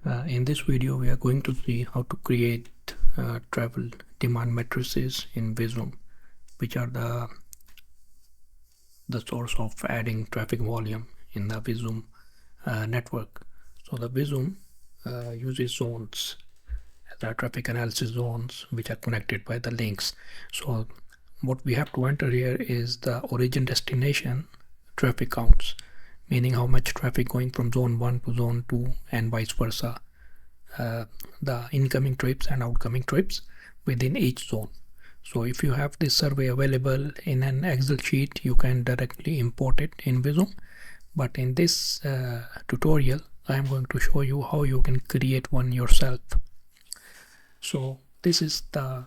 In this video, we are going to see how to create travel demand matrices in VISUM, which are the source of adding traffic volume in the VISUM network. So the VISUM uses zones, the traffic analysis zones, which are connected by the links. So what we have to enter here is the origin destination traffic counts, meaning how much traffic going from zone 1 to zone 2 and vice versa. The incoming trips and outgoing trips within each zone. So if you have this survey available in an Excel sheet, you can directly import it in VISUM. But in this tutorial, I am going to show you how you can create one yourself. So this is the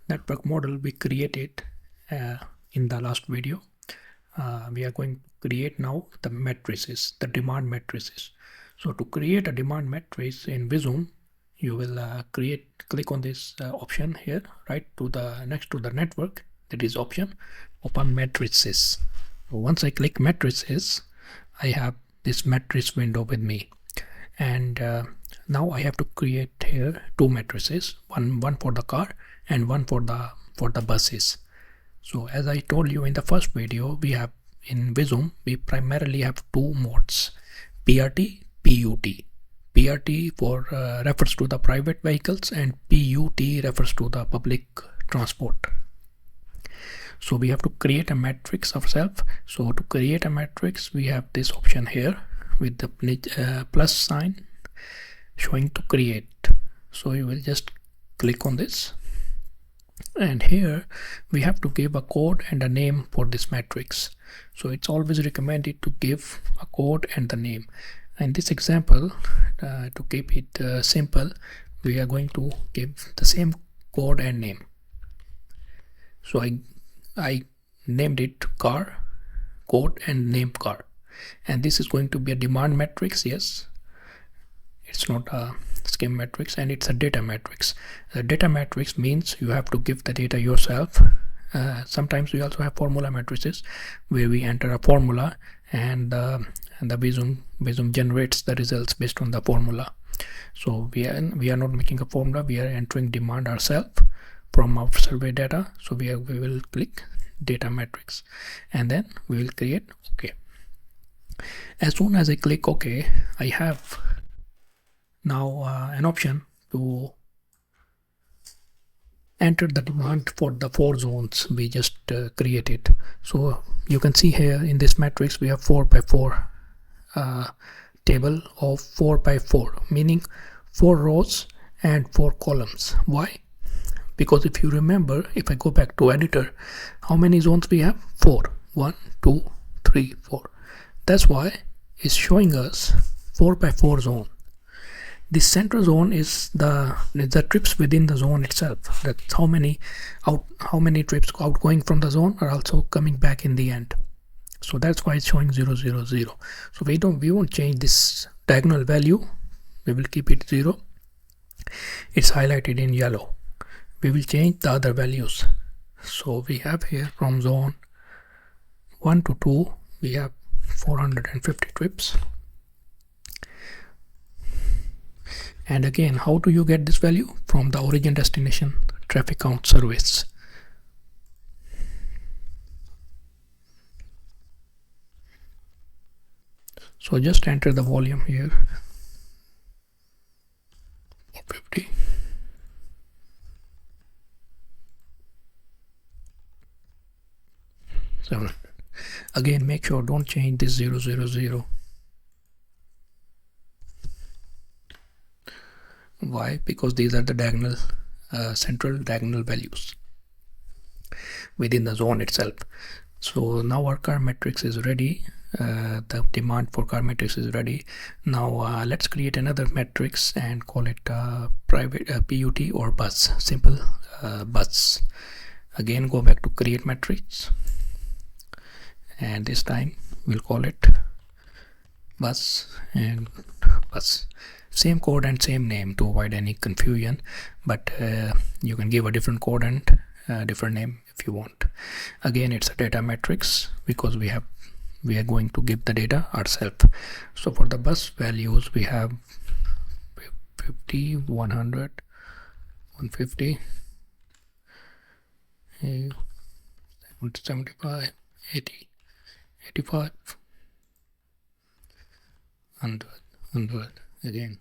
network model we created in the last video. We are going to create now the matrices, the demand matrices. So to create a demand matrix in VISUM, you will click on this option here, right to the next to the network. That is option, open matrices. So once I click matrices, I have this matrix window with me, and now I have to create here two matrices, one for the car and one for the buses. So as I told you in the first video, we have in VISUM we primarily have two modes, PRT, PUT. PRT for refers to the private vehicles, and PUT refers to the public transport. So we have to create a matrix ourselves. So to create a matrix, we have this option here with the plus sign showing to create. So you will just click on this, and here we have to give a code and a name for this matrix. So it's always recommended to give a code and the name. In this example, to keep it simple, we are going to give the same code and name. So I named it car, code and name car, and this is going to be a demand matrix. Yes, it's not a scheme matrix, and it's a data matrix. The data matrix means you have to give the data yourself. Sometimes we also have formula matrices where we enter a formula, and the VISUM generates the results based on the formula. So we are not making a formula, we are entering demand ourselves from our survey data. So we will click data matrix, and then we will create OK. As soon as I click OK, I have now an option to enter the demand for the four zones we just created. So you can see here in this matrix we have 4x4 table of 4x4, meaning 4 rows and 4 columns. Why? Because if you remember, if I go back to editor, how many zones we have? 4. 1, 2, 3, 4. That's why it's showing us 4x4 zone. This center zone is the trips within the zone itself. That's how many trips outgoing from the zone are also coming back in the end. So that's why it's showing 0, 0, 0. So we won't change this diagonal value. We will keep it 0. It's highlighted in yellow. We will change the other values. So we have here from zone 1 to 2, we have 450 trips. And again, how do you get this value? From the origin destination traffic count service. So just enter the volume here, 450. Again, make sure don't change this 0, 0, 0. Why? Because these are the diagonal central diagonal values within the zone itself. So now our car matrix is ready. The demand for car matrix is ready. Now let's create another matrix and call it private PUT or bus, simple bus. Again, go back to create matrix, and this time we'll call it bus and bus. Same code and same name to avoid any confusion, but you can give a different code and different name if you want. Again, it's a data matrix because we are going to give the data ourselves. So for the bus values, we have 50, 100, 150, 75, 80, 85, 100, 100 again,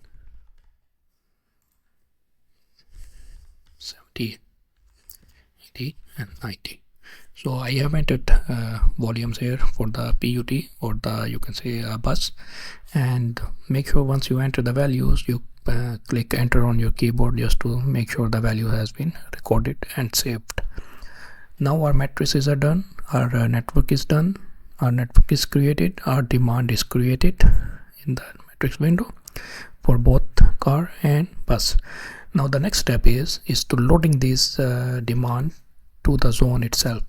70, 80 and 90. So I have entered volumes here for the PUT, or the, you can say, bus, and make sure once you enter the values, you click enter on your keyboard just to make sure the value has been recorded and saved. Now our matrices are done, our network is done, our network is created, our demand is created in the matrix window for both car and bus. Now the next step is to loading this demand to the zone itself,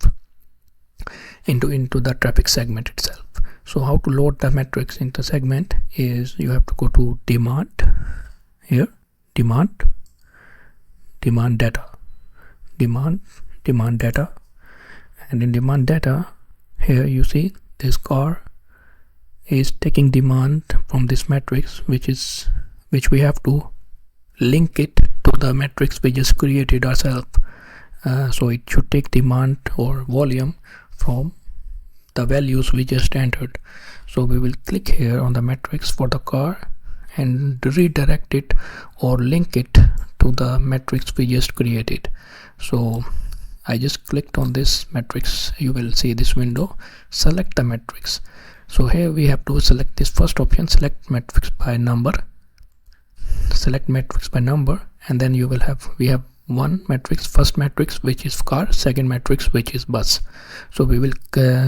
into the traffic segment itself. So how to load the matrix into segment is you have to go to demand, here, demand data, demand data, and in demand data, here you see this car is taking demand from this matrix, which we have to link it to the matrix we just created ourselves. So it should take demand or volume from the values we just entered. So we will click here on the matrix for the car and redirect it or link it to the matrix we just created. So I just clicked on this matrix. You will see this window, select the matrix. So here we have to select this first option, select matrix by number, select matrix by number, and then you will have, we have one matrix, first matrix which is car, second matrix which is bus. So we will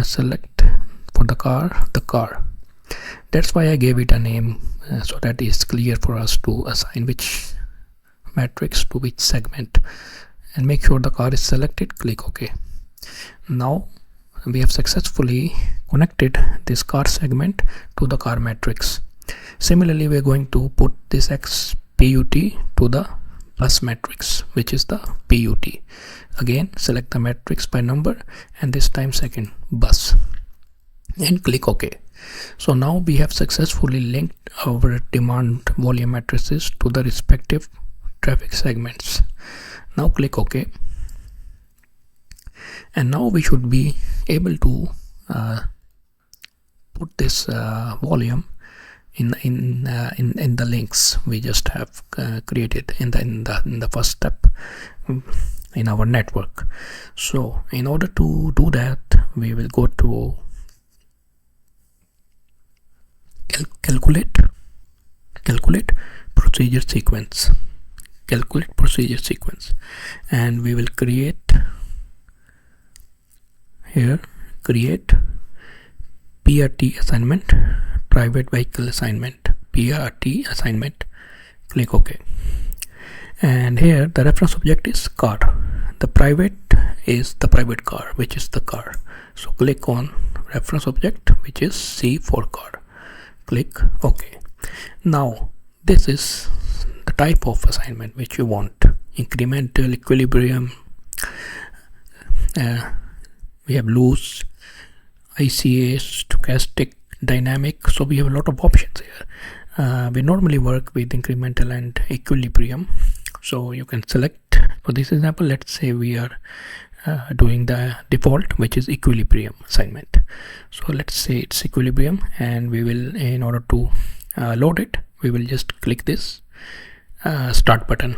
select for the car, that's why I gave it a name, so that it's clear for us to assign which matrix to which segment, and make sure the car is selected, click OK. Now we have successfully connected this car segment to the car matrix. Similarly, we are going to put this XPUT to the bus matrix, which is the PUT. Again, select the matrix by number, and this time second, bus, and click OK. So now we have successfully linked our demand volume matrices to the respective traffic segments. Now click OK, and now we should be able to put this volume in the links we just have created in the first step in our network. So in order to do that, we will go to calculate procedure sequence, and we will create here, create PRT assignment, private vehicle assignment, PRT assignment, click OK. And here the reference object is car, the private is the private car, which is the car. So click on reference object, which is C for car, click OK. Now this is the type of assignment which you want: incremental, equilibrium, we have loose, ICA, stochastic, dynamic. So we have a lot of options here. We normally work with incremental and equilibrium. So you can select, for this example, let's say we are doing the default, which is equilibrium assignment. So let's say it's equilibrium, and we will, in order to load it, we will just click this start button.